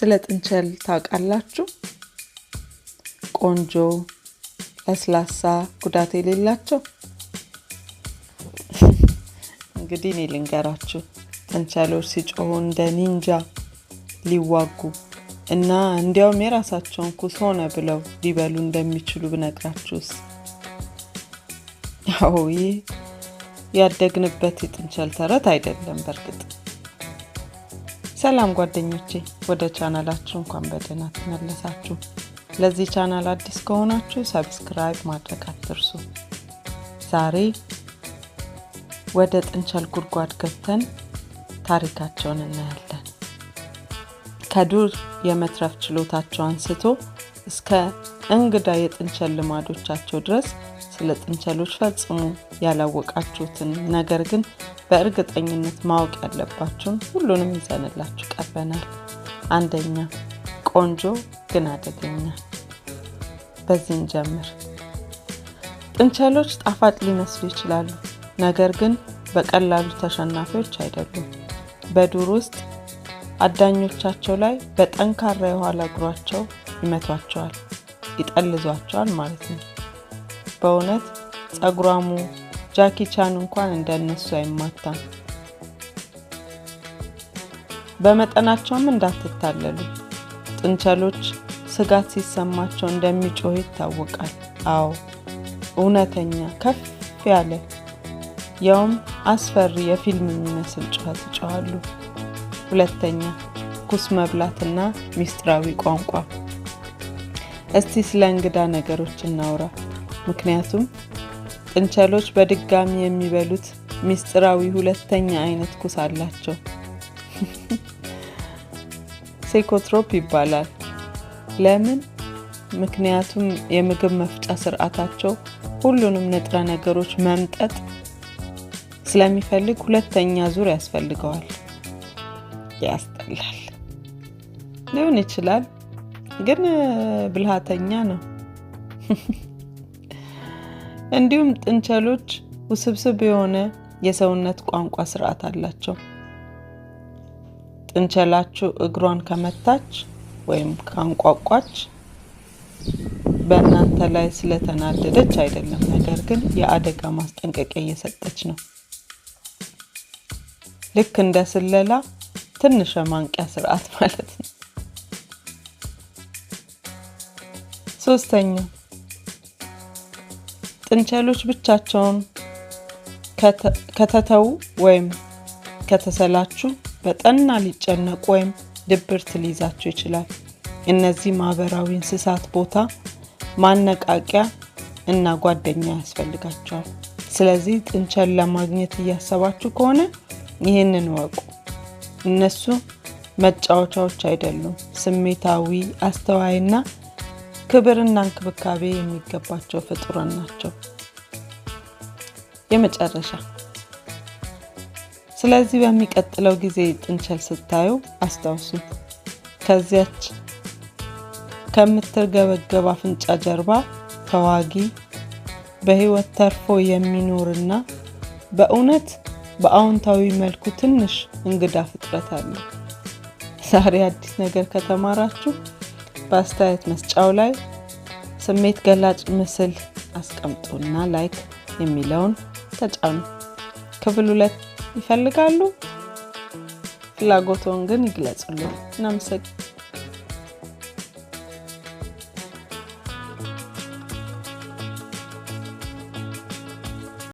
ስለ ጥንቸል ታውቃላችሁ? ቆንጆ፣ ለስላሳ፣ ጉዳት የሌላቸው። እንግዲህ እኔ ልንገራችሁ። ጥንቸሎች ሲጮሁ እንደ ኒንጃ ሊዋጉ እና እንዲያውም የራሳቸውን ኩስ ሆነ ብለው ሊበሉ እንደሚችሉ ብነግራችሁስ? ይህ ያደግንበት የጥንቸል ተረት አይደለም በርግጥ። ሰላም ጓደኞቼ፣ ወደ ቻናላችሁ እንኳን በደህና ተመለሳችሁ። ለዚህ ቻናል አዲስ ከሆናችሁ ሰብስክራይብ ማድረግ አትርሱ። ዛሬ ወደ ጥንቸል ጉድጓድ ገብተን ታሪካቸውን እናያለን። ከዱር የመትረፍ ችሎታቸው አንስቶ እስከ እንግዳ የጥንቸል ልማዶቻቸው ድረስ ስለ ጥንቸሎች ፈጽሞ ያላወቃችሁትን ነገር ግን በእርግጠኝነት ማወቅ ያለባችሁን ሁሉንም ይዘንላችሁ ቀርበናል። አንደኛ፣ ቆንጆ ግን አደገኛ። በዚህ እንጀምር። ጥንቸሎች ጣፋጭ ሊመስሉ ይችላሉ፣ ነገር ግን በቀላሉ ተሸናፊዎች አይደሉም። በዱር ውስጥ አዳኞቻቸው ላይ በጠንካራ የኋላ እግሯቸው ይመቷቸዋል፣ ይጠልዟቸዋል ማለት ነው። በእውነት ጸጉራሙ ጃኪ ቻን እንኳን እንደነሱ አይማታም። በመጠናቸውም እንዳትታለሉ። ጥንቸሎች ስጋት ሲሰማቸው እንደሚጮህ ይታወቃል። አዎ፣ እውነተኛ ከፍ ያለ ያውም አስፈሪ የፊልም የሚመስል ጩኸት ይጮሃሉ። ሁለተኛ፣ ኩስ መብላትና ሚስጥራዊ ቋንቋ። እስቲ ስለ እንግዳ ነገሮች እናውራ። ምክንያቱም ጥንቸሎች በድጋሚ የሚበሉት ሚስጥራዊ ሁለተኛ አይነት ኩስ አላቸው። ሴኮትሮፕ ይባላል። ለምን? ምክንያቱም የምግብ መፍጫ ስርዓታቸው ሁሉንም ንጥረ ነገሮች መምጠጥ ስለሚፈልግ ሁለተኛ ዙር ያስፈልገዋል። ያስጠላል ሊሆን ይችላል፣ ግን ብልሃተኛ ነው። እንዲሁም ጥንቸሎች ውስብስብ የሆነ የሰውነት ቋንቋ ስርዓት አላቸው። ጥንቸላችሁ እግሯን ከመታች ወይም ካንቋቋች በእናንተ ላይ ስለተናደደች አይደለም፣ ነገር ግን የአደጋ ማስጠንቀቂያ እየሰጠች ነው። ልክ እንደ ስለላ ትንሽ ማንቂያ ስርዓት ማለት ነው። ሶስተኛ፣ ጥንቸሎች ብቻቸውን ከተተው ወይም ከተሰላችሁ በጠና ሊጨነቁ ወይም ድብርት ሊይዛቸው ይችላል። እነዚህ ማህበራዊ እንስሳት ቦታ ማነቃቂያ እና ጓደኛ ያስፈልጋቸዋል። ስለዚህ ጥንቸል ለማግኘት እያሰባችሁ ከሆነ ይህንን ወቁ። እነሱ መጫወቻዎች አይደሉም። ስሜታዊ፣ አስተዋይና ክብርና እንክብካቤ የሚገባቸው ፍጡራን ናቸው። የመጨረሻ፣ ስለዚህ በሚቀጥለው ጊዜ ጥንቸል ስታዩ አስታውሱ፣ ከዚያች ከምትርገበገብ አፍንጫ ጀርባ ተዋጊ፣ በህይወት ተርፎ የሚኖርና በእውነት በአዎንታዊ መልኩ ትንሽ እንግዳ ፍጥረት አለ። ዛሬ አዲስ ነገር ከተማራችሁ በአስተያየት መስጫው ላይ ስሜት ገላጭ ምስል አስቀምጡና ላይክ የሚለውን ተጫኑ። ክፍል 2 ይፈልጋሉ? ፍላጎቶን ግን ይግለጹልን። እናመሰግናለን።